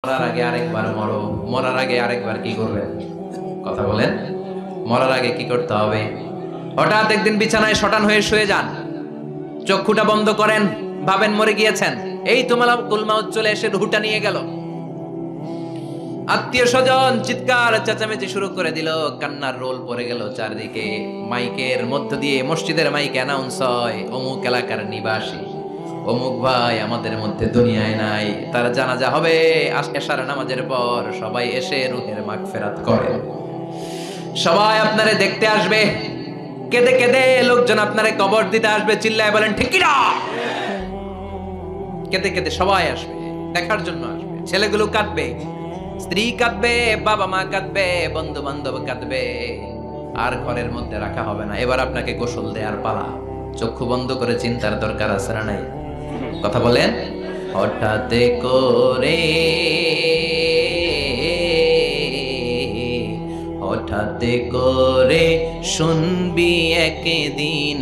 মরার আগে আরেকবার মরো, মরার আগে আরেকবার কি করবেন? কথা বলেন, মরার আগে কি করতে হবে? হঠাৎ একদিন বিছানায় শটান হয়ে শুয়ে যান, চক্ষুটা বন্ধ করেন, ভাবেন মরে গিয়েছেন। এই তোমার কুলমাউত চলে এসে রুহুটা নিয়ে গেল। আত্মীয় স্বজন চিৎকার চেঁচামেচি শুরু করে দিল, কান্নার রোল পড়ে গেল চারদিকে। মাইকের মধ্য দিয়ে, মসজিদের মাইকে অ্যানাউন্স হয়, অমুক এলাকার নিবাসী অমুক ভাই আমাদের মধ্যে দুনিয়ায় নাই, তার জানাজা হবে এশার নামাজের পর। সবাই এসে রুহের মাগফিরাত করেন। সবাই আপনারে দেখতে আসবে, কেঁদে কেঁদে লোকজন আপনারে কবর দিতে আসবে। চিল্লায় বলেন ঠিক কিনা? কেঁদে কেঁদে সবাই আসবে, দেখার জন্য আসবে। ছেলেগুলো কাঁদবে, স্ত্রী কাঁদবে, বাবা মা কাঁদবে, বন্ধু বান্ধব কাঁদবে। আর ঘরের মধ্যে রাখা হবে না। এবার আপনাকে গোসল দেওয়ার পালা। চক্ষু বন্ধ করে চিন্তার দরকার আছে না নাই? কথা বলেন। হঠাৎ করে, হঠাৎ করে শুনবি একদিন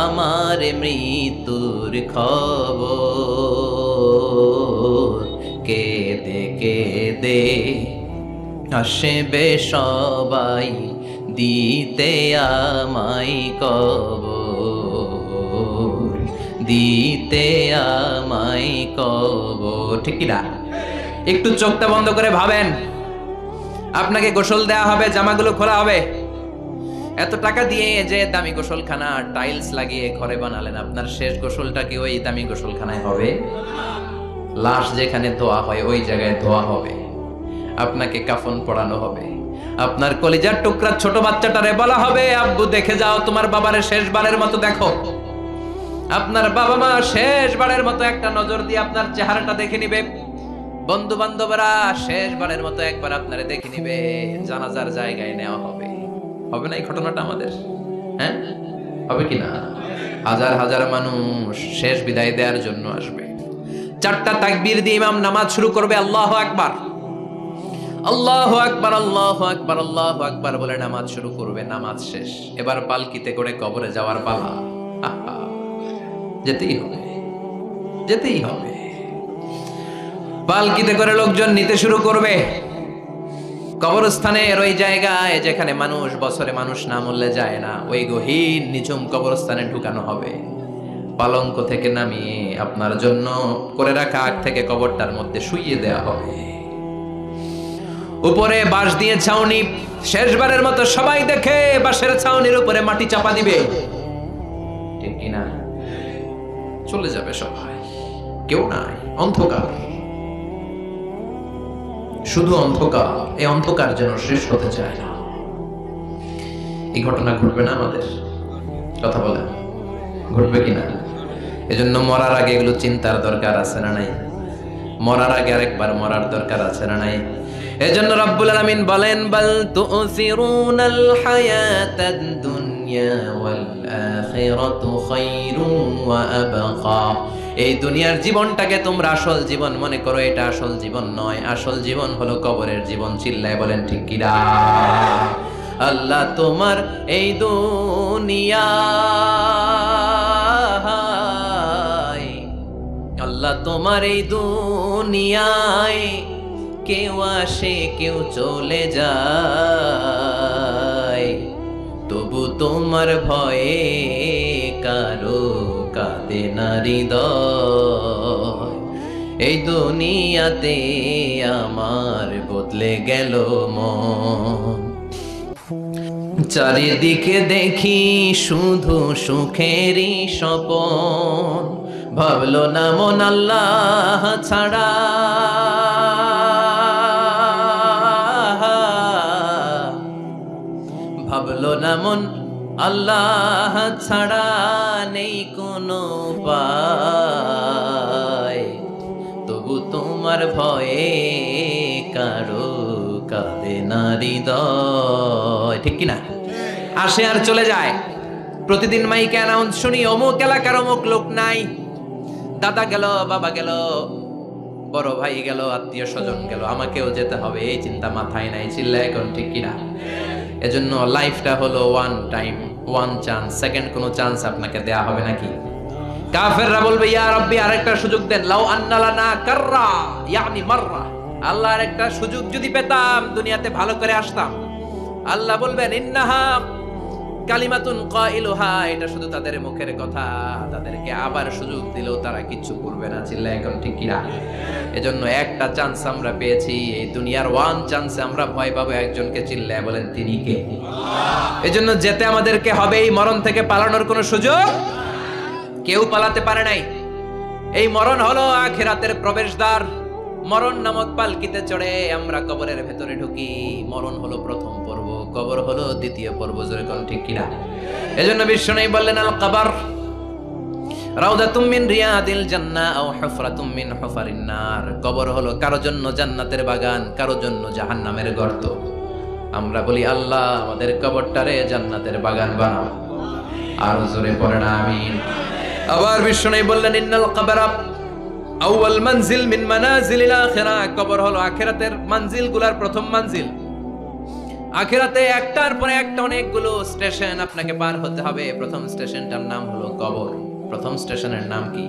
আমার মৃত্যুর খবর। কেঁদে কেঁদে আসবে সবাই দিতে আমায় কবর, দিতে আমায় কবর। ঠিক কি না? একটু চোখটা বন্ধ করে ভাবেন, আপনাকে গোসল দেয়া হবে, জামাগুলো খোলা হবে। এত টাকা দিয়ে যে দামি গোসলখানা টাইলস লাগিয়ে ঘরে বানালেন, আপনার শেষ গোসলটা কি ওই দামি গোসলখানায় হবে? লাশ যেখানে ধোয়া হয় ওই জায়গায় ধোয়া হবে। আপনাকে কাফন পরানো হবে। আপনার কলিজার টুকরা ছোট বাচ্চাটারে বলা হবে, আব্বু দেখে যাও, তোমার বাবারে শেষবারের মতো দেখো। আপনার বাবা মা শেষবারের মতো একটা নজর দিয়ে আপনার চেহারাটা দেখে নিবে। বন্ধু বান্ধবরা শেষবারের মতো একবার আপনারে দেখে নিবে। জানাজার জায়গায় নেওয়া হবে। হবে না এই ঘটনাটা আমাদের? হ্যাঁ, হবে কি না? হাজার হাজার মানুষ শেষ বিদায় দেওয়ার জন্য আসবে। চারটা তাকবীর দিয়ে ইমাম নামাজ শুরু করবে। আল্লাহু আকবার, আল্লাহু আকবার, আল্লাহু আকবার, আল্লাহু আকবার বলে নামাজ শুরু করবে। নামাজ শেষ। এবার পালকিতে করে কবরে যাওয়ার পালা। যেতেই হবে, যেতেই হবে। পালকিতে করে লোকজন নিতে শুরু করবে। কবরস্থানের ওই জায়গায় যেখানে মানুষ বছরে মানুষ না মরলে যায় না, ওই গহীন নিঝুম কবরস্থানে ঢুকানো হবে। পালঙ্ক থেকে নামিয়ে আপনার জন্য করে রাখা আগ থেকে কবরটার মধ্যে শুইয়ে দেয়া হবে। উপরে বাঁশ দিয়ে ছাউনি, শেষবারের মতো সবাই দেখে বাঁশের ছাউনির উপরে মাটি চাপা দিবে। ঠিক কিনা? চলে যাবে সবাই, কেউ নাই, অন্ধকার, শুধু অন্ধকার। এই অন্ধকার যেন শেষ হতে চায় না। এই ঘটনা ঘটবে না আমাদের? কথা বলেন, ঘটবে কিনা? এজন্য মরার আগে এগুলো চিন্তার দরকার আছে না নাই? মরার আগে আরেকবার মরার দরকার আছে না নাই? এজন্য রব্বুল আলামিন বলেন, বাল তুসিরুনাল হায়াতাদ দুনিয়া ওয়াল আখিরাতু খায়রুন ওয়া আবকা। এই দুনিয়ার জীবনটাকে তোমরা আসল জীবন মনে করো, এটা আসল জীবন নয়। আসল জীবন হলো কবরের জীবন। চিল্লায় বলেন ঠিক কিনা? আল্লাহ তোমার এই দুনিয়া, আল্লাহ তোমার এই দুনিয়ায় কেউ আসে কেউ চলে যায়, তবু তোমার ভয়ে কারো কাঁদে না হৃদয়। এই দুনিয়াতে আমার বদলে গেল মন। চারিদিকে দেখি শুধু সুখেরই স্বপন। ভাবলো না মন আল্লাহ ছাড়া, ভাবলো না মন আল্লাহ ছাড়া নেই কোনো উপায়, তবু তোমার ভয়ে কারো কাঁদে না হৃদয়। ঠিক কিনা? আসে আর চলে যায়। প্রতিদিন মাইকে অ্যানাউন্স শুনি, অমুক এলাকার অমুক লোক নাই। দাদা গেল, বাবা গেল, বড় ভাই গেল, আত্মীয় স্বজন গেল, আমাকেও যেতে হবে। এই চিন্তা মাথায় নাই। চিল্লায় এখন ঠিক কিনা? এজন্য লাইফটা হলো one time, one chance. Second কোনো চান্স আপনাকে দেয়া হবে নাকি? কাফেররা বলবে ইয়া রাব্বি আরেকটা সুযোগ দেন, লাউ আন্না লানা কাররা ইয়ানি মাররা, আল্লাহর একটা সুযোগ যদি পেতাম দুনিয়াতে ভালো করে আসতাম। আল্লাহ বলবেন ইন্নাহা কালিমাতুন কাইলুহা, এটা শুধু তাদের মুখের কথা, তাদেরকে আবার সুযোগ দিলেও তারা কিচ্ছু করবে না। চিল্লায় এখন ঠিক কিনা? এজন্য একটা চান্স আমরা পেয়েছি, এই দুনিয়ার ওয়ান চান্সে আমরা ভয় পাবো একজনকে। চিল্লায় বলেন তিনি কে? এজন্য যেতে আমাদেরকে হবে। এই মরণ থেকে পালানোর কোনো সুযোগ কেউ পালাতে পারে নাই। এই মরণ হলো আখিরাতের প্রবেশদ্বার। মরণ নামক পালকিতে চড়ে আমরা কবরের ভেতরে ঢুকি। মরণ হলো প্রথম পর্ব, কবর হলো দ্বিতীয় পর্ব। জোরে কোন ঠিক কিনা? এজন্য বিশ্বনবী বললেন আল কবর রাউদাতুম মিন রিয়াদিল জান্নাহ আও হুফরাতুম মিন হুফারিন নার। কবর হলো কারো জন্য জান্নাতের বাগান, কারো জন্য জাহান্নামের গর্ত। আমরা বলি আল্লাহ আমাদের কবরটারে জান্নাতের বাগান বানাও। আর জোরে পড়েন আমিন। আবার বিশ্বনবী বললেন ইন্নাল কবরা আউয়াল মানজিল মিন মানাজিলিল আখিরাহ। কবর হলো আখিরাতের মঞ্জিলগুলোর প্রথম মঞ্জিল। আখিরাতে একটার পরে একটা অনেকগুলো স্টেশন আপনাকে পার হতে হবে। প্রথম স্টেশনটার নাম হলো কবর। প্রথম স্টেশনের নাম কি?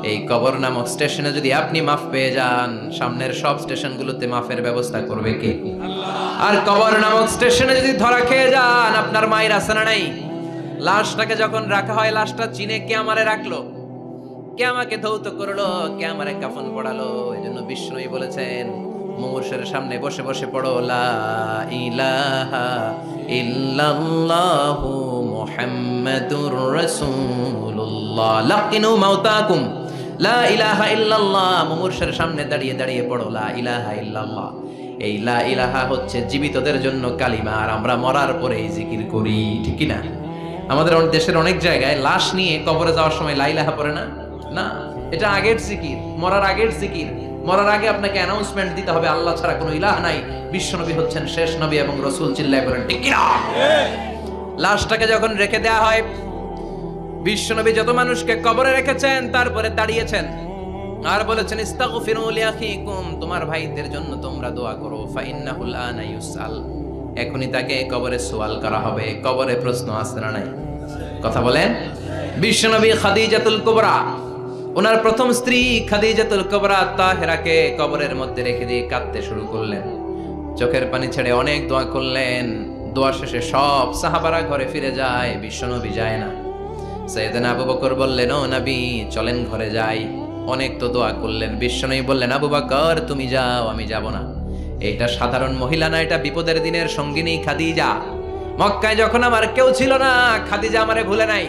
এই কবর নামক স্টেশনে যদি আপনি মাফ পেয়ে যান, সামনের সব স্টেশনগুলোতে মাফের ব্যবস্থা করবে কে? আল্লাহ। আর কবর নামক স্টেশনে যদি ধরা খেয়ে যান, আপনার মায়ের আছে না নাই? লাশটাকে যখন রাখা হয়, লাশটা চিনে কে আমারে রাখলো, কে আমাকে ধৌত করলো, কে আমারে কাফন পড়ালো। এজন্য বিষ্ণুই বলেছেন মুমূর্ষের সামনে বসে বসে পড়ো লা ইলাহা ইল্লাল্লাহু মুহাম্মাদুর রাসূলুল্লাহ। লাকিনু মাউতাকুম লা ইলাহা ইল্লাল্লাহ। মুমূর্ষের সামনে দাঁড়িয়ে দাঁড়িয়ে পড়ো লা ইলাহা ইল্লাল্লাহ। এই লা ইলাহা হচ্ছে জীবিতদের জন্য কালিমা, আর আমরা মরার পরে এই জিকির করি, ঠিক কি না? আমাদের দেশের অনেক জায়গায় লাশ নিয়ে কবরে যাওয়ার সময় লা ইলাহা পড়ে না। না, এটা আগের জিকির, মরার আগের জিকির। মরার আগে আপনাকে অ্যানাউন্সমেন্ট দিতে হবে আল্লাহ ছাড়া কোনো ইলাহ নাই, বিশ্বনবী হচ্ছেন শেষ নবী এবং রাসূল। চিল্লায় বলেন ঠিক কি না? লাশটাকে যখন রেখে দেয়া হয়, বিশ্বনবী যত মানুষকে কবরে রেখেছেন তারপরে দাঁড়িয়েছেন আর বলেছেন ইস্তাগফিরু লিআখিকুম, তোমার ভাইদের জন্য তোমরা দোয়া করো। ফাইন্নাহুল আনা ইউসাল, এখনি তাকে কবরে সওয়াল করা হবে। কবরে প্রশ্ন আছে না নাই? কথা বলেন। বিশ্বনবী খাদিজাতুল কুবরা, ওনার প্রথম স্ত্রী খাদিজাতুল কুবরা তাহেরাকে কবরের মধ্যে রেখে দিয়ে কাঁদতে শুরু করলেন। চোখের পানি ছেড়ে অনেক দোয়া করলেন। দোয়া শেষে সব সাহাবারা ঘরে ফিরে যায়, বিশ্বনবী যায় না। সাইয়েদনা আবু বকর বললেন ও নবী চলেন ঘরে যাই। অনেক তো দোয়া করলেন। বিশ্বনবী বললেন আবু বকর তুমি যাও, আমি যাব না। এটা সাধারণ মহিলা না, এটা বিপদের দিনের সঙ্গিনী খাদিজা। মক্কায় যখন আমার কেউ ছিল না, খাদিজা আমারে ভুলে নাই।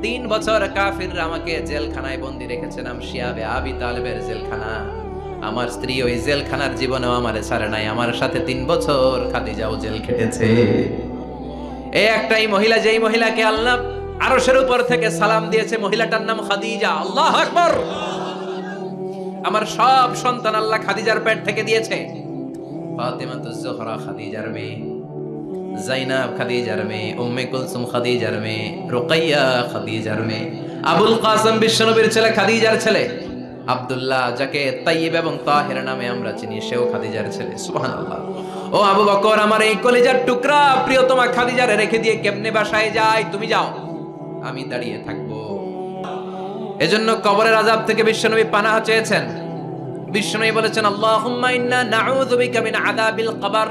3 বছর কাফিররা আমাকে জেলখানায় বন্দি রেখেছিলাম, শিয়াবে আবি তালেবের জেলখানা। আমার স্ত্রী ওই জেলখানার জীবনেও আমারে ছাড়ে নাই। আমার সাথে 3 বছর খাদিজাও জেল খেটেছে। এই একটাই মহিলা, যেই মহিলাকে আল্লাহ আরশের উপর থেকে সালাম দিয়েছে, মহিলাটার নাম খাদিজা। আল্লাহু আকবার। আমার সব সন্তান আল্লাহ খাদিজার পেট থেকে দিয়েছে। ফাতিমাতুজ জোহরা খাদিজার মেয়ে, জাইনাব খাদিজার মেয়ে, উম্মে কুলসুম খাদিজার মেয়ে, রুকাইয়া খাদিজার মেয়ে, আবুল কাসেম বিশ্বনবীর ছেলে খাদিজার ছেলে, আব্দুল্লাহ যাকে তাইয়্যিব এবং তাহের নামে আমরা চিনি, সেও খাদিজার ছেলে। সুবহানাল্লাহ। ও আবু বকর, আমার এই কলিজার টুকরা প্রিয়তমা খাদিজারে রেখে দিয়ে কেমনে বাসায় যাই? তুমি যাও, আমি দাঁড়িয়ে থাকবো। এজন্য কবরের আযাব থেকে বিশ্বনবী পানাহ চেয়েছেন। বিশ্বনবী বলেছেন আল্লাহুম্মা ইন্না নাউযু বিকা মিন আযাবিল কবর।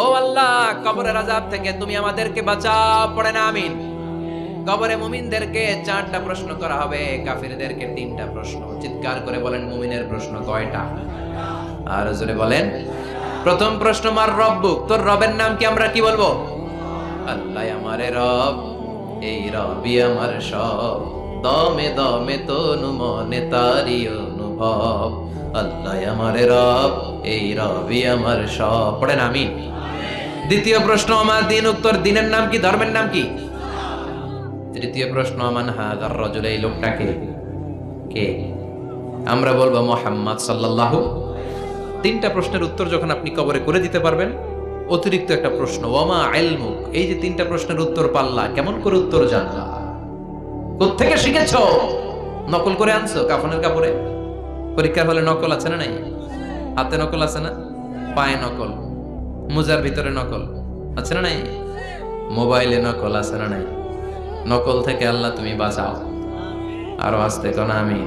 ও আল্লাহ, কবরের আযাব থেকে তুমি আমাদেরকে বাঁচাও। পড়েন আমিন। কবরে মুমিনদেরকে 4টা প্রশ্ন করা হবে, কাফিরদেরকে 3টা প্রশ্ন। চিৎকার করে বলেন মুমিনের প্রশ্ন কয়টা? আর জোরে বলেন। প্রথম প্রশ্ন মার রব্বুক, তোর রবের নাম কি? আমরা কি বলবো? আল্লাহ আমারে রব, এই রবি আমার সব, দমে দমে তনু মনে তারি অনুভব। আল্লাহ আমারে রব, এই রবি আমার সব। পড়েন আমিন। দ্বিতীয় প্রশ্ন আমার দিন, উত্তর দিনের নাম কি? ধর্মের নাম কি? তৃতীয় প্রশ্ন মান হাযার রাজুল, এই লোকটাকে কে? আমরা বলবো মুহাম্মদ সাল্লাল্লাহু। 3টা প্রশ্নের উত্তর যখন আপনি কবরে করে দিতে পারবেন, অতিরিক্ত একটা প্রশ্ন ওয়ামা ইলমুক, এই যে 3টা প্রশ্নের উত্তর পাল্লা, কেমন করে উত্তর জানলা? কোত্থেকে শিখেছো? নকল করে আনছো কাফনের কাপড়ে? পরীক্ষার হলে নকল আছে না নাই? হাতে নকল আছে না? পায়ে নকল, মুজার ভিতরে নকল আছে না নাই? মোবাইলে নকল আছে না নাই? নকল থেকে আল্লাহ তুমি বাঁচাও। আরো আস্তে কোন আমিন।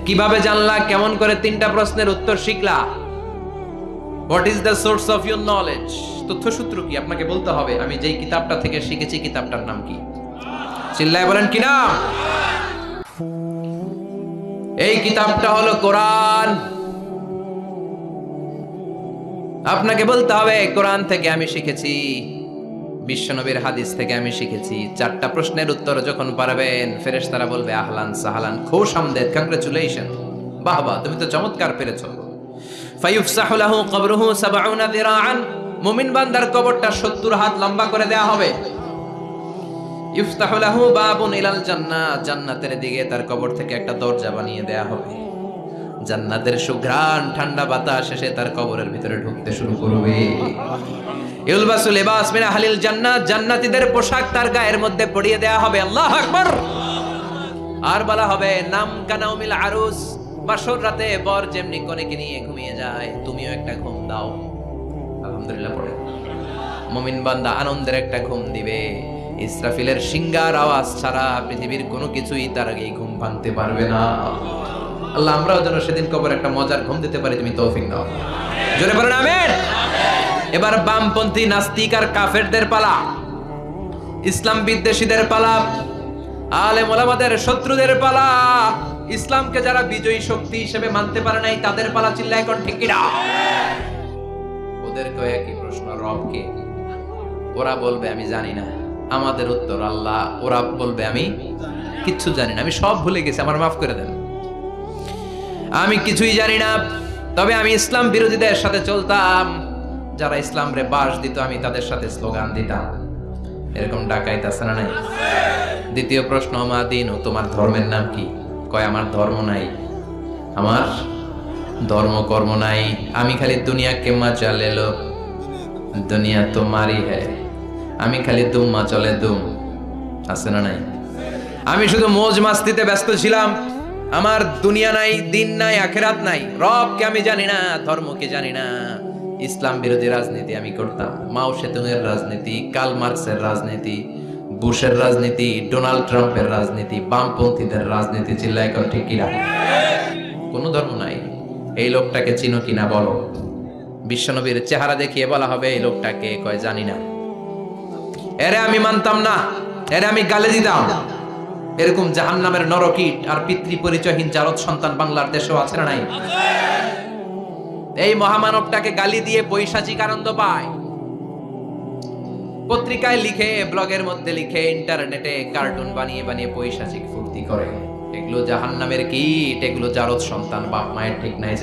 কিভাবে জানলা? কেমন করে 3টা প্রশ্নের উত্তর শিখলা? What is the source of your knowledge? তথ্যসূত্র কি? আপনাকে বলতে হবে আমি যেই কিতাবটা থেকে শিখেছি কিতাবটার নাম কি। চিল্লায় বলেন কি নাম? এই কিতাবটা হলো কোরআন। আপনাকে বলতে হবে কোরআন থেকে আমি শিখেছি, বিশ্বনবীর হাদিস থেকে আমি শিখেছি। 4টা প্রশ্নের উত্তর যখন পারবেন, ফেরেশতারা বলবে আহলান সাহলান, খুশ আমদেদ, কংগ্রাচুলেশন, বাহ বাহ, তুমি তো চমৎকার পেরেছো। ফায়ুফসাহু লাহু কবরুহু 70 যিরাআন, মুমিন বান্দার কবরটা 70 হাত লম্বা করে দেয়া হবে। ইফতাহু লাহু বাবুন ইলাল জান্নাহ, জান্নাতের দিকে তার কবর থেকে একটা দরজা বানিয়ে দেয়া হবে। জান্নাতের সুঘ্রাণ ঠান্ডা বাতাস এসে তার কবরের ভিতরে ঢুকতে শুরু করবে। ইউলবাসু লিবাস মিন আহলিল জান্নাত, জান্নাতীদের পোশাক তার গায়ের মধ্যে পরিয়ে দেয়া হবে। আল্লাহু আকবার। আর বলা হবে নাম কানাউমিল আরুস, বাসর রাতে বর যেমনি কনেকে নিয়ে ঘুমিয়ে যায়, তুমিও একটা ঘুম দাও। আলহামদুলিল্লাহ পড়ে মুমিন বান্দা আনন্দের একটা ঘুম দিবে। ইসরাফিলের সিংগার আওয়াজ ছাড়া পৃথিবীর কোনো কিছুই তার আগে ঘুম ভাঙতে পারবে না। আল্লাহ আমরাও যেন সেদিন কবর একটা মজার ঘুম দিতে পারি, তুমি তৌফিক দাও। জোরে বলেন আমিন। এবার বামপন্থী নাস্তিক আর কাফেরদের পালা, ইসলাম বিদ্বেষীদের পালা, আলেম ওলামাদের শত্রুদের পালা, ইসলামকে যারা বিজয়ী শক্তি হিসেবে মানতে পারে নাই তাদের পালা। চিল্লায় কোন ঠিক কিনা? ওদের কয়ে কি প্রশ্ন, রব কে? ওরা বলবে আমি জানি না। আমাদের উত্তর আল্লাহ। ওরা বলবে আমি কিচ্ছু জানি না, আমি সব ভুলে গেছি, আমার মাফ করে দেন, আমি কিছুই জানি না। তবে আমি ইসলাম বিরোধীদের সাথে চলতাম, যারা ইসলাম রে বাস দিত আমি তাদের সাথে স্লোগান দিতাম। এরকম ডাকাইত আছে না নাই? দ্বিতীয় প্রশ্ন, মা দিন, ও তোমার ধর্মের নাম কি? কয় আমার ধর্ম নাই, আমার ধর্ম কর্ম নাই, আমি খালি দুনিয়া কে মজা লে লো, দুনিয়া তোমারই হ্যায়, আমি খালি দুম্মা চলে দুম। আছে না নাই? আমি শুধু মৌজ মাস্তিতে ব্যস্ত ছিলাম, আমার দুনিয়া নাই, দিন নাই, আখেরাত নাই, রবকে আমি জানি না, ধর্মকে জানি না। ইসলাম বিরোধী রাজনীতি আমি করতাম, মাও সেতুংয়ের রাজনীতি, কার্ল মার্কসের রাজনীতি, বুশের রাজনীতি, ডোনাল্ড ট্রাম্পের রাজনীতি, বামপন্থীদের রাজনীতি। চিল্লায় কর ঠিক কিনা? কোনো ধর্ম নাই। এই লোকটাকে চিনো কিনা বলো। বিশ্বনবীর চেহারা দেখিয়ে বলা হবে এই লোকটাকে, কয় জানি না। এরে আমি মানতাম না, এরে আমি গালে দিতাম। এরকম জাহান্নামের নরকীট আর পিতৃ পরিচয়হীন জারদ সন্তান বাংলার দেশেও আছে না নাই? এই মহামানবটাকে গালি দিয়ে পৈশাচিক আনন্দ পায়। পত্রিকায় লিখে, ব্লগের মধ্যে লিখে, ইন্টারনেটে কার্টুন বানিয়ে বানিয়ে পৈশাচিক ফুর্তি করে। এগুলো জাহান্নামের কীট, এগুলো জারদ সন্তান, বাপ মায়ের ঠিক নাই।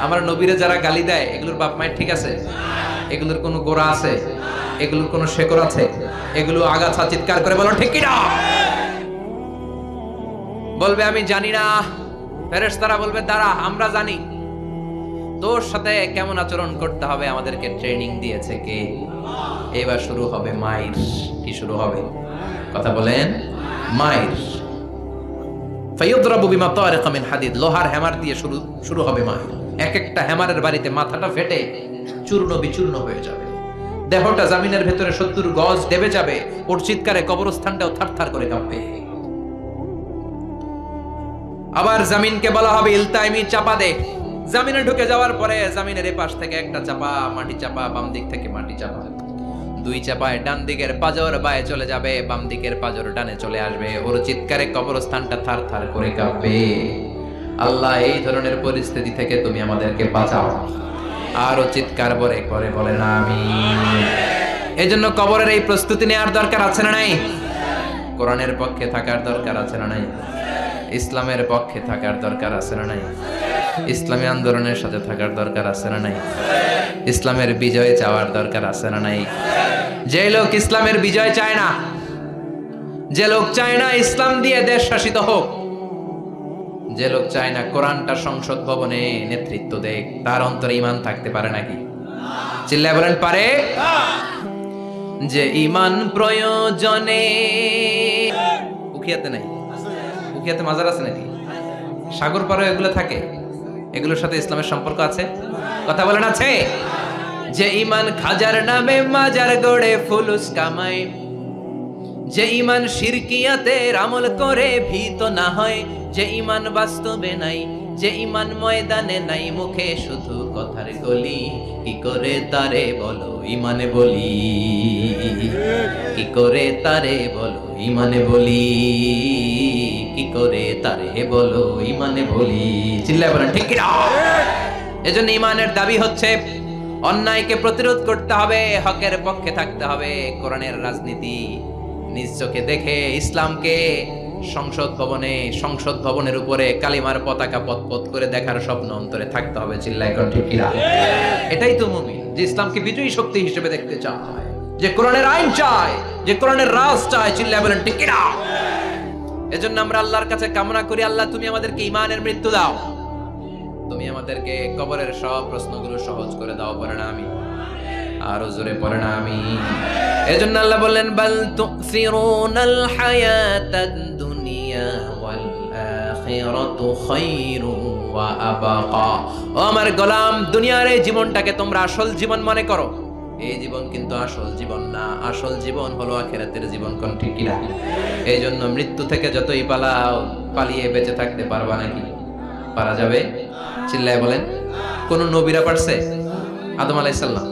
আমার নবীরে যারা গালি দেয় এগুলোর বাপ মায়ের ঠিক আছে? এগুলোর কোনো গোড়া আছে? এগুলোর কোনো শেকড় আছে? এগুলো আগাছা চিৎকার করে বলো ঠিক কিনা? বলবে আমি জানি না। ফেরেশতারা বলবে দাঁড়া, আমরা জানি। তোর সাথে কেমন আচরণ করতে হবে আমাদেরকে ট্রেনিং দিয়েছে কে? এবার শুরু হবে মাইর। কি শুরু হবে? কথা বলেন। মাইর। ফায়ুদরাবু বিমা তারিকা মিন হাদিদ, লোহার হ্যামার দিয়ে শুরু হবে মাইর। এক একটা হ্যামারের বাড়িতে মাথাটা ফেটে চূর্ণ বিচূর্ণ হয়ে যাবে, দেহটা জমিনের ভেতরে 70 গজ দেবে যাবে। ওর চিৎকারে কবরস্থানটাও থারথার করে কাঁপবে। আবার জমিনকে বলা হবে ইলতাইমি, চাপা দে। জমিনে ঢুকে যাওয়ার পরে জমিনের এপাশ থেকে একটা চাপা, মাটি চাপা, বাম দিক থেকে মাটি চাপা, 2 চাপায় ডান দিকের পাজর বায়ে চলে যাবে, বাম দিকের পাজর ডানে চলে আসবে। ওর চিৎকারে কবরস্থানটা থারথার করে কাঁপবে। আল্লাহ এই ধরনের পরিস্থিতি থেকে তুমি আমাদেরকে বাঁচাও। আরো চিৎকার করে করে বলেন আমিন। এই জন্য কবরের এই প্রস্তুতি নেওয়ার দরকার আছে না নাই? কোরআনের পক্ষে থাকার দরকার আছে না নাই? ইসলামের পক্ষে থাকার দরকার আছে না নাই? ইসলামী আন্দোলনের সাথে থাকার দরকার আছে না নাই? ইসলামের বিজয় চাওয়ার দরকার আছে না নাই? যে লোক ইসলামের বিজয় চায় না, যে লোক চায় না ইসলাম দিয়ে দেশ শাসিত হোক, যে লোক চায় না কোরআনটা সংসদ ভবনে নেতৃত্ব দেয়, তার অন্তরে ঈমান থাকতে পারে নাকি? চিল্লায় বলেন পারে? যে ঈমান প্রয়োজনে, উখিয়াতে নাই, উখিয়াতে মাজার আছে নাকি? সাগর পারে এগুলো থাকে, এগুলোর সাথে ইসলামের সম্পর্ক আছে? কথা বলেন আছে? যে ঈমান খাজার নামে মাজার গড়ে ফুলুস কামাই, যে ঈমান শিরকিয়াতের আমল করে ভীত না হয়, যে ঈমান বাস্তবে নাই, যে ঈমান ময়দানে নাই, মুখে শুধু কথার কলি, কি করে তারে বলো ঈমানে বলি, কি করে তারে বলো ঈমানে বলি, কি করে তারে বলো ঈমানে বলি। চিল্লায় বলেন ঠিক কিনা? এজন্য ঈমানের দাবি হচ্ছে অন্যায়কে প্রতিরোধ করতে হবে, হকের পক্ষে থাকতে হবে। কোরআনের রাজনীতি নিজ চোখে দেখে ইসলামকে সংসদ ভবনের উপরে কালিমার পতাকা পতপত করে দেখার স্বপ্ন অন্তরে থাকতে হবে। চিল্লায় কোন ঠিক কিনা? এটাই তো মুমিন, যে ইসলামকে বিজয়ী শক্তি হিসেবে দেখতে চায়, যে কোরআনের আইন চায়, যে কোরআনের রাজ চায়। চিল্লায় বলেন ঠিক কিনা? এজন্য আমরা আল্লাহর কাছে কামনা করি, আল্লাহ তুমি আমাদেরকে ঈমানের মৃত্যু দাও, তুমি আমাদেরকে কবরের সব প্রশ্নগুলো সহজ করে দাও। পড়ে না আমি, আরো জোরে পড়ে না আমি। এজন্য আল্লাহ বললেন বাল তুসিরুনাল হায়াতাদ দুনিয়া ওয়াল আখিরাতু খায়রুন ওয়া আবাকা। ও আমার গোলাম, দুনিয়ার এই জীবনটাকে তোমরা আসল জীবন মনে করো, এই জীবন কিন্তু আসল জীবন না। আসল জীবন হলো আখিরাতের জীবন। কোন ঠিক কিনা? এই জন্য মৃত্যু থেকে যতই পালাও, পালিয়ে বেঁচে থাকতে পারবা নাকি? পারা যাবে? চিল্লায় বলেন। কোন নবীরা পারছে? আদম আলাইহিস সালাম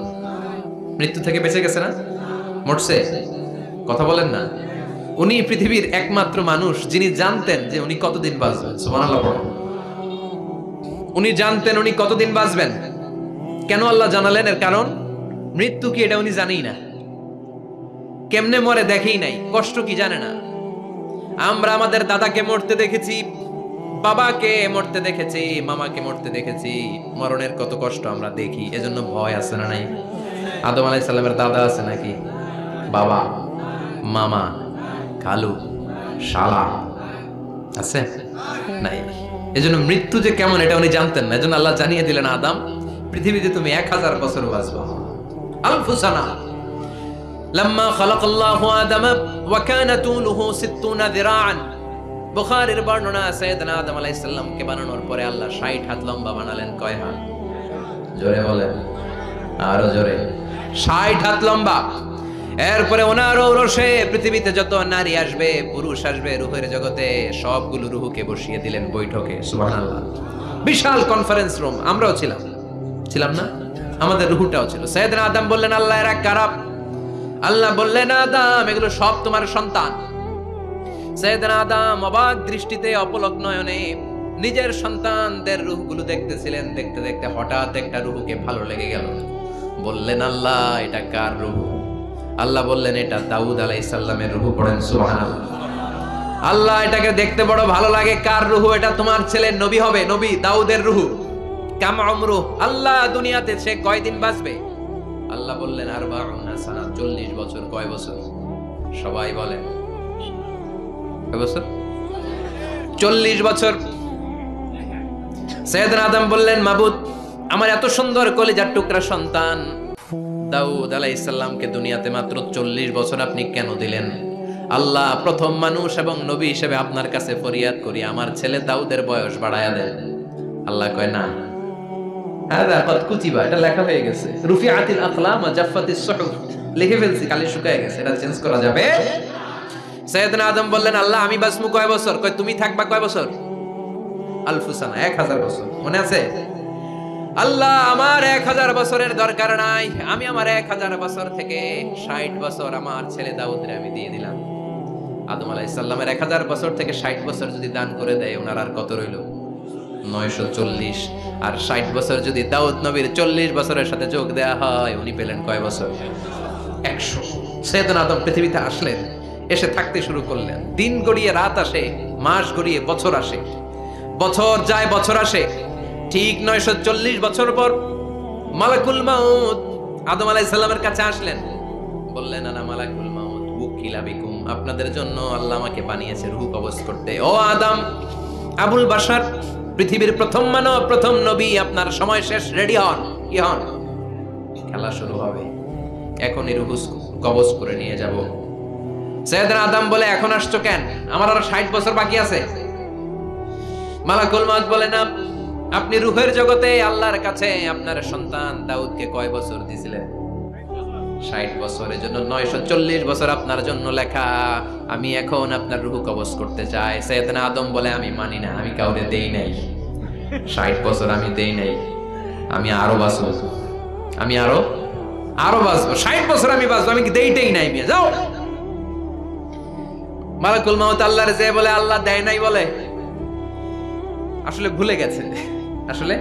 মৃত্যু থেকে বেঁচে গেছে না? মরছে? কথা বলেন না। উনি পৃথিবীর একমাত্র মানুষ যিনি জানতেন যে উনি কতদিন বাঁচবেন। সুবহানাল্লাহ পড়ো। উনি জানতেন উনি কতদিন বাঁচবেন। কেন আল্লাহ জানালেন? এর কারণ মৃত্যু কি এটা উনি জানেই না, কেমনে মরে দেখেই নাই, কষ্ট কি জানে না। আমরা আমাদের দাদাকে মরতে দেখেছি, বাবাকে মরতে দেখেছি, মামাকে মরতে দেখেছি, মরণের কত কষ্ট আমরা দেখি, এজন্য ভয় আছে না নাই? আদম আলাইহিস সালামের দাদা আছে নাকি? বাবা, মামা, খালু, শালা আছে নাই? এজন্য মৃত্যু যে কেমন এটা উনি জানতেন না। এজন্য আল্লাহ জানিয়ে দিলেন, আদম পৃথিবীতে তুমি 1000 বছর বাঁচবা। আলফু সানা। লাম্মা খালাকাল্লাহু আদাম ওয়া কানা তুলুহু 60 যিরাআন। বুখারীর বর্ণনা, সাইয়েদনা আদম আলাইহিস সালামকে বানানোর পরে আল্লাহ 60 হাত লম্বা বানালেন। কয় হাত? জোরে বলেন, আরো জোরে। 60 হাত লম্বা। এরপরে ওনার ঔরসে পৃথিবীতে যত নারী আসবে, পুরুষ আসবে, রূহের জগতে সবগুলো রূহকে বসিয়ে দিলেন বৈঠকে। সুবহানাল্লাহ। বিশাল কনফারেন্স রুম। আমরাও ছিলাম না? আমাদের রূহটাও ছিল। সাইয়েদনা আদম বললেন, আল্লাহ এরা কারা? আল্লাহ বললেন, আদম এগুলো সব তোমার সন্তান। সাইয়েদনা আদম অবাক দৃষ্টিতে, অপলক নয়নে নিজের সন্তানদের রূহগুলো দেখতেছিলেন। দেখতে দেখতে হঠাৎ একটা রূহকে ভালো লেগে গেল। বললেন, আল্লাহ এটা কার রূহ? আল্লাহ বললেন, এটা দাউদ আলাইহিস সালামের রূহ। পড়েন সুবহানাল্লাহ। আল্লাহ এটাকে দেখতে বড় ভালো লাগে, কার রূহ? এটা তোমার ছেলে নবী হবে, নবী দাউদের রূহ। কাম উমরু, আল্লাহ দুনিয়াতে সে কয়দিন বাঁচবে? আল্লাহ বললেন, 40 সানা, 40 বছর। কয় বছর? সবাই বলেন কয় বছর? 40 বছর। সাইয়েদনা আদম বললেন, মাবুদ আমার এত সুন্দর কলিজার টুকরা সন্তান দাউদ আলাইহিস সালামকে দুনিয়াতে মাত্র 40 বছর আপনি কেন দিলেন? আল্লাহ প্রথম মানুষ এবং নবী হিসেবে আপনার কাছে ফরিয়াদ করি, আমার ছেলে দাউদের বয়স বাড়ায়া দেন। আল্লাহ কয় না, হাদা কদ কুতিবা, এটা লেখা হয়ে গেছে। রুফিআতিল আকলাম ওয়া জাফফাতিস সুহুফ, লিখে ফেলছি, কালি শুকায় গেছে, এটা চেঞ্জ করা যাবে? সাইয়েদনা আদম বললেন, আল্লাহ আমি বাঁচবো কয় বছর? কয় তুমি থাকবা কয় বছর? আলফু সানা, 1000 বছর। মনে আছে? আল্লাহ আমার 1000 বছরের দরকার নাই, আমি আমার 1000 বছর থেকে 60 বছর আমার ছেলে দাউদরে আমি দিয়ে দিলাম। আদম আলাইহিস সালামের 1000 বছর থেকে 60 বছর যদি দান করে দেয়, ওনার আর কত রইল? 940। আর 60 বছর যদি দাউদ নবীর 40 বছরের সাথে যোগ দেয়া হয়, উনি পেলেন কয় বছর? 100। সাইয়েদনা আদম পৃথিবীতে আসলেন, এসে থাকতে শুরু করলেন। দিন গড়িয়ে রাত আসে, মাস গড়িয়ে বছর আসে, বছর যায় বছর আসে। ঠিক 940 বছর পর মালাকুল মাউত আদম আলাইহিস সালামের কাছে আসলেন। বললেন, আনা মালাকুল মাউত উকিলা বিকুম, আপনাদের জন্য আল্লাহ আমাকে বানিয়েছে রূহ কবজ করতে। ও আদম, আবুল বাশার, পৃথিবীর প্রথম মানব, প্রথম নবী, আপনার সময় শেষ, রেডি হন। কি হন? খেলা শুরু হবে, এখনই রূহ কবজ করে নিয়ে যাব। সাইয়েদনা আদম বলে, এখন আসছো কেন? আমার আরো 60 বছর বাকি আছে। মালাকুল মাউত বলে, না, আপনি রূহের জগতে আল্লাহর কাছে আপনার সন্তান দাউদকে কয় বছর দিয়েছিলেন? 60 বছরের জন্য 940 বছর আপনার জন্য লেখা। আমি এখন আপনার রূহ কবজ করতে চাই। সাইয়েদনা আদম বলে, আমি মানি না, আমি কাউরে দেই নাই। 60 বছর আমি দেই নাই, আমি আরো বাঁচবো, আমি আরো বাঁচবো, 60 বছর আমি বাঁচবো, আমি দেইটাই নাই। মিয়া যাও। মালাকুল মাউত আল্লাহর যে বলে আল্লাহ দেয় নাই বলে, আসলে ভুলে গেছে। আসলে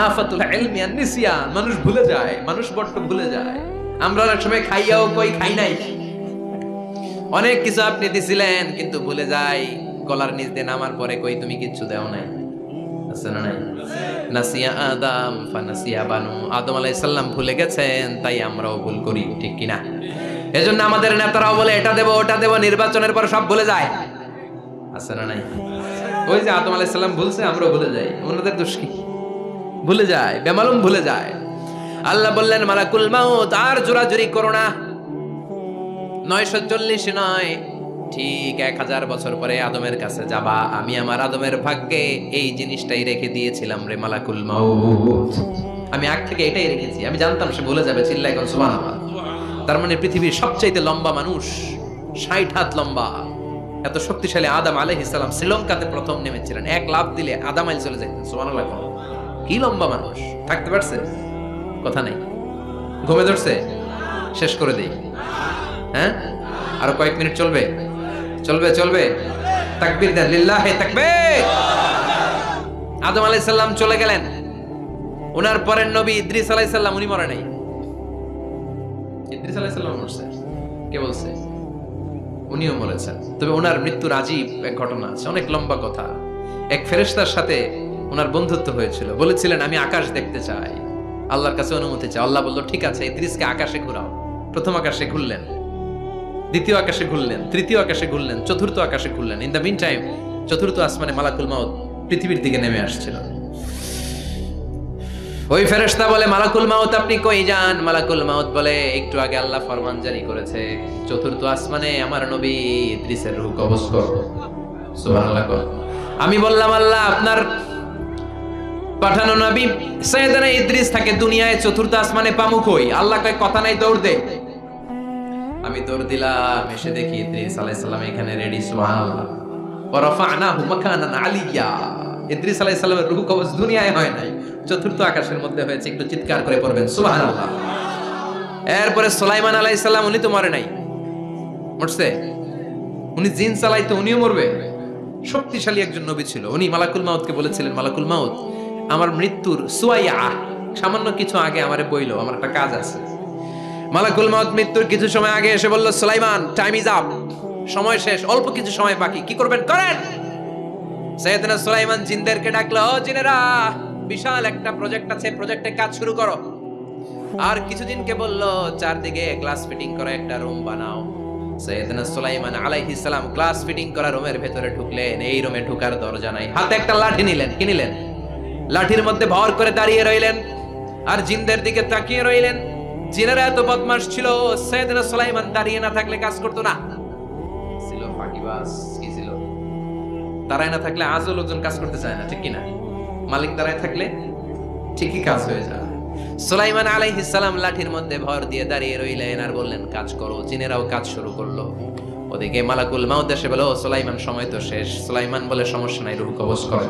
আফাতুল ইলমি আন নিসিয়ান, মানুষ ভুলে যায়, মানুষ বড্ড ভুলে যায়। আমরা অনেক সময় খাইয়াও কই খাই নাই। অনেক কিছু আপনি দিছিলেন কিন্তু ভুলে যাই, গলার নিচ দিয়ে নামার পরে কই তুমি কিচ্ছু দাও নাই। আছে না নাই? নাসিয়া আদম ফানাসিয়া বানু, আদম আলাইহিস সালাম ভুলে গেছেন, তাই আমরাও ভুল করি, ঠিক কি না? এজন্য আমাদের নেতারাও বলে এটা দেব ওটা দেব, নির্বাচনের পর সব ভুলে যায়। আছে না নাই? ওই যে আদম আলাইহিস সালাম ভুলছে, আমরাও ভুলে যাই। ওনাদের দোষ কি? ভুলে যায়, বেমালুম ভুলে যায়। আল্লাহ বললেন মালাকুল মাউত আর জোরাজুরি করো না। 940 নয়, ঠিক 1000 বছর পরে আদমের কাছে যাবা। আমি আমার আদমের ভাগ্যে এই জিনিসটাই রেখে দিয়েছিলাম রে মালাকুল মাউত। আমি আগ থেকে এটাই রেখেছি, আমি জানতাম সে ভুলে যাবে। চিল্লায় কোন সুবহানাল্লাহ। তার মানে পৃথিবীর সবচাইতে লম্বা মানুষ, 60 হাত লম্বা, এত শক্তিশালী আদম আলাইহিস সালাম শ্রীলঙ্কাতে প্রথম নেমেছিলেন। এক লাফ দিলে আধা মাইল চলে যেতেন। সুবহানাল্লাহ। কি লম্বা মানুষ, থাকতে পারছে? কথা নাই। ঘুমে ধরছে? শেষ করে দেই। হ্যাঁ, আরো কয়েক মিনিট চলবে? চলবে চলবে। তাকবীর দেন, লিল্লাহি তাকবীর। আদম আলাইহিস সালাম চলে গেলেন। ওনার পরের নবী ইদ্রিস আলাইহিস সালাম, উনি মরে নাই। ইদ্রিস আলাইহিস সালাম মরছে, কে বলছে? উনিও মরেছেন। তবে ওনার মৃত্যুর আজীব এক ঘটনা আছে, অনেক লম্বা কথা। এক ফেরেশতার সাথে ওনার বন্ধুত্ব হয়েছিল। বলেছিলেন আমি আকাশ দেখতে চাই, আল্লাহর কাছে অনুমতি চাই। আল্লাহ বলল ঠিক আছে, ইদ্রিসকে আকাশে ঘুরাও। প্রথম আকাশে ঘুরলেন, দ্বিতীয় আকাশে ঘুরলেন, তৃতীয় আকাশে ঘুরলেন, চতুর্থ আকাশে ঘুরলেন। ইন দ্য মিন টাইম চতুর্থ আসমানে মালাকুল মাউত পৃথিবীর দিকে নেমে আসছিল। ওই ফেরেশতা বলে মালাকুল মাউত আপনি কই যান? মালাকুল মাউত বলে একটু আগে আল্লাহ ফরমান জারি করেছে, চতুর্থ আসমানে আমার নবী ইদ্রিসের রূহ কবজ করো। সুবহানাল্লাহ। আমি বললাম আল্লাহ আপনার পাঠানো নবী সাইয়েদনা ইদ্রিস থাকে দুনিয়ায়, চতুর্থ আসমানে পামু কই? আল্লাহ কয় কথা নাই, দৌড় দে। আমি দৌড় দিলাম, এসে দেখি ইদ্রিস আলাইহিস সালাম এখানে রেডি। সুবহানাল্লাহ। ওয়া রাফা'নাহু মাকানান আলিয়্যা। ইদ্রিস আলাইহিস সালামের রূহ কবজ দুনিয়ায় হয় নাই, চতুর্থ আকাশের মধ্যে হয়েছে। একটু চিৎকার করে পড়বেন সুবহানাল্লাহ। এরপরে সুলাইমান আলাইহিস সালাম, উনি তো মরে নাই, মরছে। উনি জিন চালাইতো, উনিও মরবে। শক্তিশালী একজন নবী ছিল। উনি মালাকুল মাউতকে বলেছিলেন মালাকুল মাউত আমার মৃত্যুর সুয়াইয়া সামান্য কিছু আগে আমারে বইলো, আমার একটা কাজ আছে। মালাকুল মাউত মৃত্যুর কিছু সময় আগে এসে বলল সুলাইমান টাইম ইজ আপ, সময় শেষ, অল্প কিছু সময় বাকি, কি করবেন করেন। সাইয়েদনা সুলাইমান জিনদেরকে ডাকলো, ও জিনেরা, বিশাল একটা প্রজেক্ট আছে, প্রজেক্টে কাজ শুরু করো। আর কিছু জিনকে বলল চারদিকে গ্লাস ফিটিং করা একটা রুম বানাও। সাইয়েদনা সুলাইমান আলাইহিস সালাম গ্লাস ফিটিং করা রুমের ভেতরে ঢুকলেন। এই রুমে ঢোকার দরজা নাই, হাতে একটা লাঠি নিলেন। কি নিলেন? লাঠির মধ্যে ভর করে দাঁড়িয়ে রইলেন আর জিনদের দিকে তাকিয়ে রইলেন। জিনেরা এত বদমাশ ছিল, সাইয়েদনা সুলাইমান দাঁড়িয়ে না থাকলে কাজ করতো না। ছিল ফাঁকিবাজ, কি ছিল? দাঁড়ায় না থাকলে আজও লোকজন কাজ করতে চায় না, ঠিক কি না? মালিক দাঁড়ায় থাকলে ঠিকই কাজ হয়ে যায়। সুলাইমান আলাইহিস সালাম লাঠির মধ্যে ভর দিয়ে দাঁড়িয়ে রইলেন আর বললেন কাজ করো। জিনেরাও কাজ শুরু করলো। ওদিকে মালাকুল মাউত এসে বলে, ও সুলাইমান সময় তো শেষ। সুলাইমান বলে সমস্যা নাই, রূহ কবজ করো।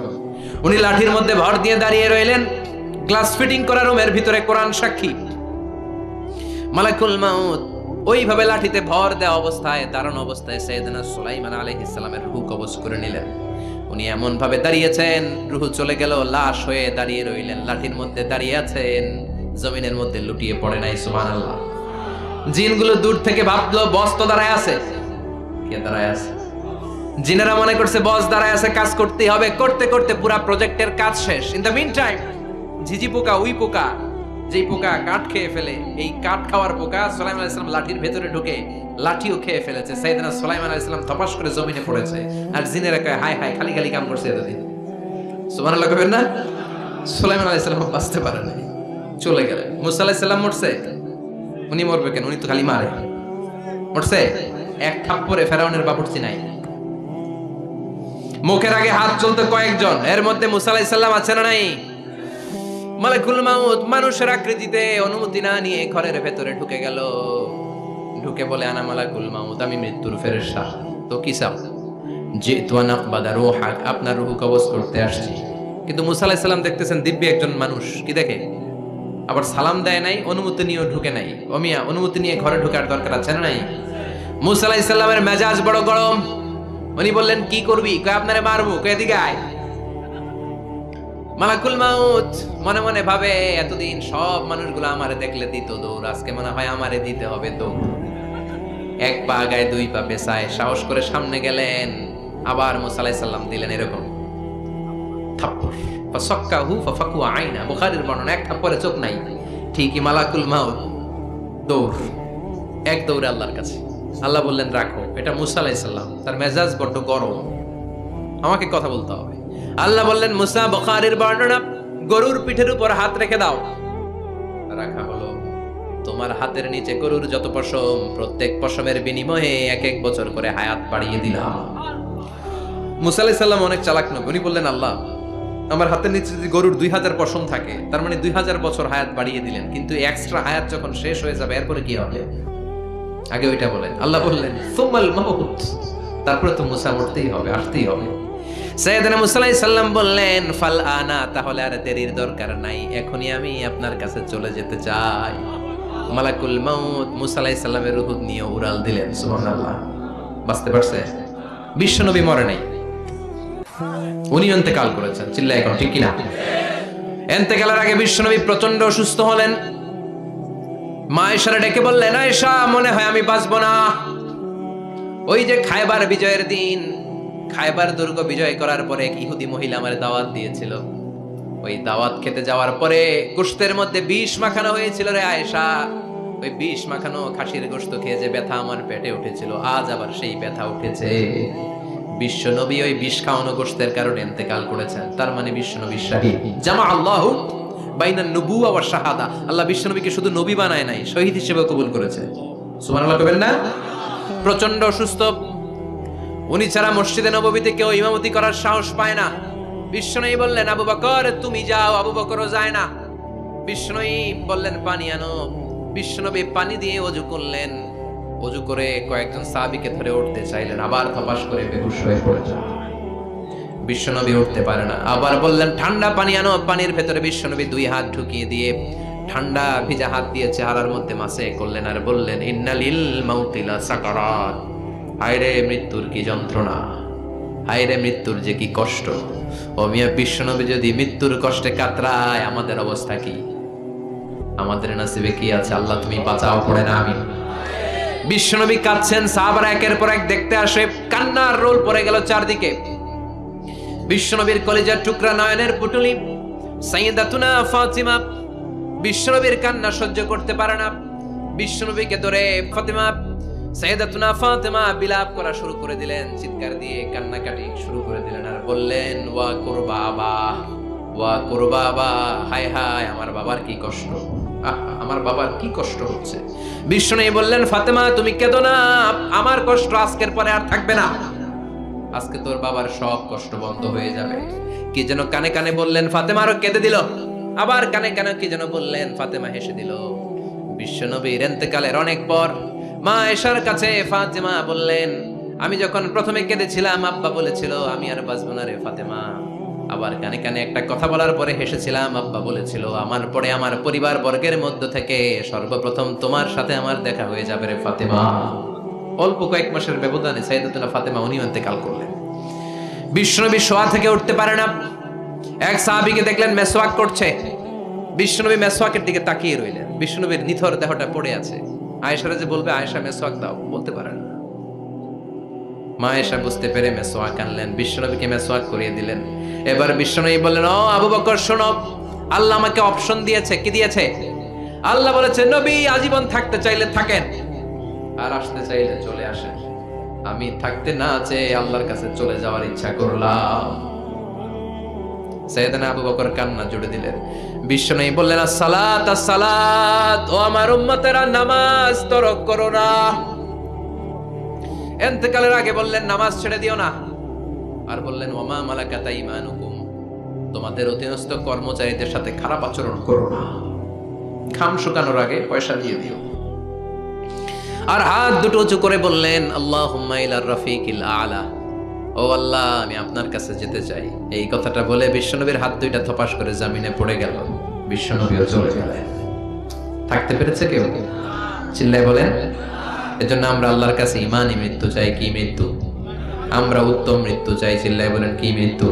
উনি লাঠির মধ্যে ভর দিয়ে দাঁড়িয়ে রইলেন। গ্লাস ফিটিং করা রুমের ভিতরে কোরআন সাক্ষী। মালাকুল মাউত ওইভাবে লাঠিতে ভর দেওয়া অবস্থায়, দাঁড়ানো অবস্থায় সাইয়েদনা সুলাইমান আলাইহিস সালামের রূহ কবজ করে নিলেন। উনি এমন ভাবে দাঁড়িয়েছেন, রূহ চলে গেল, লাশ হয়ে দাঁড়িয়ে রইলেন। লাঠির মধ্যে দাঁড়িয়ে আছেন, জমিনের মধ্যে লুটিয়ে পড়ে নাই। সুবহানাল্লাহ। জিনগুলো দূর থেকে ভাবলো বস তো দাঁড়ায় আছে। কে দাঁড়ায় আছে? জিনেরা মনে করছে বস দাঁড়ায় আছে, কাজ করতে হবে। করতে করতে পুরো প্রজেক্টের কাজ শেষ। ইন দ্য মিন টাইম ঝিঝি পোকা, উই পোকা, যেই পোকা কাঠ খেয়ে ফেলে, এই কাঠ খাওয়ার পোকা সুলাইমান আলাইহিস সালাম লাঠির ভেতরে ঢুকে লাঠিও খেয়ে ফেলেছে। সাইয়েদনা সুলাইমান আলাইহিস সালাম ধপাস করে জমিনে পড়েছে। আর জিনেরা কয় হায় হায়, খালি খালি কাম করছে এতদিন। সুবহানাল্লাহ কবেন না? সুলাইমান আলাইহিস সালাম বাঁচতে পারে নাই, চলে গেলেন। মুসা আলাইহিস সালাম মরছে, উনি মরবে কেন? উনি তো খালি মারে। মরছে এক থাপ্পড়ে ফেরাউনের বাবুর্চি নাই। মুখের আগে হাত চলতে কয়েকজন, এর মধ্যে মুসা আলাইহিস সালাম আছে না নাই? মালাকুল মাউত মানুষের আকৃতিতে অনুমতি না নিয়ে ঘরের ভেতরে ঢুকে গেল। ঢুকে বলে, আনা মালাকুল মাউত, আমি মৃত্যুর ফেরেশতা। তো কি চাও? জিতু আন আকবাদা রূহাক, আপনার রূহ কবজ করতে আসছি। কিন্তু মুসা আলাইহিস সালাম দেখতেছেন দিব্যি একজন মানুষ, কি দেখে? আবার সালাম দেয় নাই, অনুমতি নিয়েও ঢুকে নাই। অমিয়া, অনুমতি নিয়ে ঘরে ঢোকার দরকার আছে না নাই? মুসা আলাইহিস সালামের মেজাজ বড় গরম। উনি বললেন, কি করবি? কয়, আপনারে মারবো। কয়, এদিকে আয়। মালাকুল মাউত মনে মনে ভাবে, এতদিন সব মানুষগুলো আমারে দেখলে দিত দৌড়, আজকে মনে হয় আমারে দিতে হবে দৌড়। এক পা গায়ে দুই পা পেছায় সাহস করে সামনে গেলেন। আবার মুসা আলাইহিস সালাম দিলেন এরকম থাপ্পড়। ফাসাক্কাহু ফাফাকু আইনা, বুখারীর বর্ণনা, এক থাপ্পড়ে চোখ নাই। ঠিকই মালাকুল মাউত দৌড়, এক দৌড়ে আল্লাহর কাছে। আল্লাহ বললেন, রাখো, এটা মুসা আলাইহিস সালাম, তার মেজাজ বড্ড গরম, আমাকে কথা বলতে হবে। আল্লাহ বললেন, মুসা, বুখারীর বর্ণনা, গরুর পিঠের উপর হাত রেখে দাও। রাখা হলো। তোমার হাতের নিচে গরুর যত পশম, প্রত্যেক পশমের বিনিময়ে এক এক বছর করে হায়াত বাড়িয়ে দিলাম। মুসা আলাইহিস সালাম অনেক চালাক নবী। উনি বললেন, আল্লাহ, আমার হাতের নিচে যদি গরুর 2000 পশম থাকে, তার মানে 2000 বছর হায়াত বাড়িয়ে দিলেন, কিন্তু এক্সট্রা হায়াত যখন শেষ হয়ে যাবে এরপরে কি হবে? আগে ওইটা বলেন। আল্লাহ বললেন, সুমাল মাউত, তারপরে তো মুসা মরতেই হবে, আসতেই হবে। সাইয়েদনা মুসা আলাইহিস সালাম বললেন, ফাল আনা, তাহলে আর দেরির দরকার নাই, এখনই আমি আপনার কাছে চলে যেতে চাই। মালাকুল মাউত মুসা আলাইহিস সালামের রূহ নিয়ে উড়াল দিলেন। সুবহানাল্লাহ। বাঁচতে পারছে? বিশ্বনবী মরে নাই, উনি ইন্তেকাল করেছেন। চিল্লায় এখন, ঠিক কিনা? ইন্তেকালের আগে বিশ্বনবী প্রচন্ড অসুস্থ হলেন। মা আয়েশারে ডেকে বললেন, আয়েশা, মনে হয় আমি বাঁচবো না। ওই যে খায়বার বিজয়ের দিন, খায়বার দুর্গ বিজয় করার পরে এক ইহুদি মহিলা আমার দাওয়াত দিয়েছিল। ওই দাওয়াত খেতে যাওয়ার পরে গোশতের মধ্যে বিষ মাখানো হয়েছিল রে আয়েশা। ওই বিষ মাখানো খাসির গোশত খেয়ে যে ব্যথা আমার পেটে উঠেছিল, আজ আবার সেই ব্যথা উঠেছে। বিশ্বনবী ওই বিষ খাওয়ানো গোশতের কারণে ইন্তেকাল করেছেন। তার মানে বিশ্বনবী শাহীদ। জামা আল্লাহু বাইনান নুবুওয়া ওয়া শাহাদা, আল্লাহ বিশ্বনবীকে শুধু নবী বানায় নাই, শহীদ হিসেবে কবুল করেছে। সুবহানাল্লাহ কইবেন না? প্রচন্ড অসুস্থ, উনি ছাড়া মসজিদে নববীতে কেউ ইমামতি করার সাহস পায় না। বিশ্বনবী বললেন, আবু বকর তুমি যাও। আবু বকরও যায় না। বিশ্বনবী বললেন, পানি আনো। বিশ্বনবী পানি দিয়ে ওযু করলেন। ওযু করে কয়েকজন সাহাবীকে ধরে উঠতে চাইলেন, আবার ধপাস করে বেহুশ হয়ে পড়ে যান। বিশ্বনবী উঠতে পারে না। আবার বললেন, ঠান্ডা পানি আনো। পানির ভেতরে বিশ্বনবী 2 হাত ঢুকিয়ে দিয়ে ঠান্ডা ভিজা হাত দিয়ে চেহারার মধ্যে মাসে করলেন আর বললেন, ইন্নালিল মাউতি লা সাকারাত, হায়রে মৃত্যুর কি যন্ত্রণা, হায়রে মৃত্যুর যে কি কষ্ট। ও মিয়া, বিশ্বনবী যদি মৃত্যুর কষ্টে কাতরায়, আমাদের অবস্থা কি? আমাদের নসিবে কি আছে? আল্লাহ তুমি বাঁচাও, পড়ে না আমি। বিশ্বনবী কাঁদছেন, সাহাবারা একের পর এক দেখতে আসে, কান্নার রোল পড়ে গেল চারদিকে। বিশ্বনবীর কলিজার টুকরা নয়নের পুটুলি সাইয়্যিদাতুনা ফাতিমা বিশ্বনবীর কান্না সহ্য করতে পারে না। বিশ্বনবীকে ধরে ফাতিমা, সাইয়্যিদাতুনা ফাতিমা বিলাপ করা শুরু করে দিলেন, চিৎকার দিয়ে কান্নাকাটি শুরু করে দিলেন আর বললেন, ওয়া কুরবাবা, ওয়া কুরবাবা, হায় হায়, আমার বাবার কি কষ্ট, আমার বাবার কি কষ্ট হচ্ছে। বিশ্বনবী বললেন, ফাতেমা তুমি কেঁদো না, আমার কষ্ট আজকের পরে আর থাকবে না, আজকে তোর বাবার সব কষ্ট বন্ধ হয়ে যাবে। কি যেন কানে কানে বললেন, ফাতেমা আরো কেঁদে দিল। আবার কানে কানে কি যেন বললেন, ফাতেমা হেসে দিল। বিশ্বনবীর ইন্তেকালের অনেক পর মা আয়েশার কাছে ফাতেমা বললেন, আমি যখন প্রথমে কেঁদেছিলাম আব্বা বলেছিল আমি আর বাঁচবো না রে ফাতেমা। আবার কানে কানে একটা কথা বলার পরে হেসেছিলাম, আব্বা বলেছিল আমার পরে আমার পরিবার বর্গের মধ্য থেকে সর্বপ্রথম তোমার সাথে আমার দেখা হয়ে যাবে রে ফাতেমা। অল্প কয়েক মাসের ব্যবধানে সাইয়্যিদাতুনা ফাতেমা উনিও ইন্তেকাল করলেন। বিশ্বনবী শোয়া থেকে উঠতে পারে না। এক সাহাবীকে দেখলেন মেসওয়াক করছে। বিশ্বনবী মেসওয়াকের দিকে তাকিয়ে রইলেন। বিশ্বনবীর নিথর দেহটা পড়ে আছে। আয়েশারে যে বলবে আয়েশা মেসওয়াক দাও, বলতে পারে না। মা আয়েশা বুঝতে পেরে মেসওয়াক আনলেন, বিশ্বনবীকে মেসওয়াক করিয়ে দিলেন। এবার বিশ্বনবী বললেন, ও আবু বকর শোনো, আল্লাহ আমাকে অপশন দিয়েছে। কি দিয়েছে? আল্লাহ বলেছে নবী আজীবন থাকতে চাইলে থাকেন, আর আসতে চাইলে চলে আসেন। আমি থাকতে না চেয়ে আল্লাহর কাছে চলে যাওয়ার ইচ্ছা করলাম। সাইয়েদনা আবু বকর কান্না জুড়ে দিলেন। বিশ্বনবী বললেন, আসসালাত আসসালাত, ও আমার উম্মতেরা নামাজ তরক করো না। ইন্তেকালের আগে বললেন নামাজ ছেড়ে দিও না। আর বললেন, ওমা মালাকাত আইমানুকুম, তোমাদের অধীনস্থ কর্মচারীদের সাথে খারাপ আচরণ করো না, ঘাম শুকানোর আগে পয়সা দিয়ে দিও। আর হাত দুটো উঁচু করে বললেন, আল্লাহুম্মা ইলার রাফিকিল আলা, ও আল্লাহ আমি আপনার কাছে যেতে চাই। এই কথাটা বলে বিশ্বনবীর হাত দুইটা থপাস করে জামিনে পড়ে গেল, বিশ্বনবীও চলে গেলেন। থাকতে পেরেছে কেউ? চিল্লায় বলেন। এজন্য আমরা আল্লাহর কাছে ইমানি মৃত্যু চাই। কি মৃত্যু? আমরা উত্তম মৃত্যু চাই। চিল্লায় বলেন কি মৃত্যু?